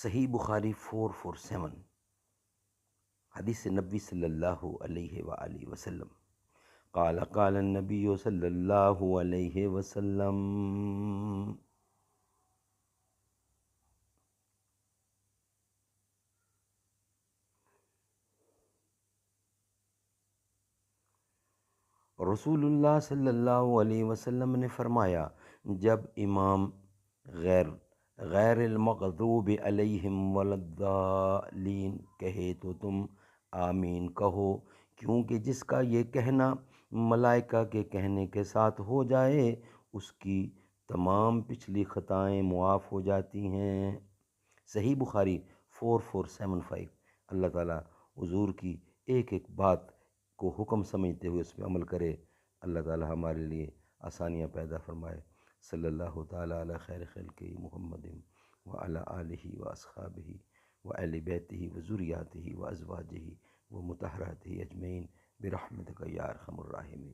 صحیح بخاری 447 حدیث نبی صلی اللہ علیہ وآلہ وسلم قال قال النبی صلی اللہ علیہ وسلم رسول اللہ صلی اللہ علیہ وسلم نے فرمایا، جب امام غیر المغضوب علیہم ولا الضالین کہے تو تم آمین کہو، کیونکہ جس کا یہ کہنا ملائکہ کے کہنے کے ساتھ ہو جائے اس کی تمام پچھلی خطائیں معاف ہو جاتی ہیں۔ صحیح بخاری 4475۔ اللہ تعالیٰ حضور کی ایک ایک بات کو حکم سمجھتے ہوئے اس پہ عمل کرے۔ اللہ تعالیٰ ہمارے لیے آسانیاں پیدا فرمائے۔ صلی اللہ تعالیٰ علی خیر خلقہ محمد وعلی آلہ واصحابہ وآل بیتہ وذریاتہ وازواجہ ومطہراتہ اجمعین برحمتک یا ارحم الراحمین۔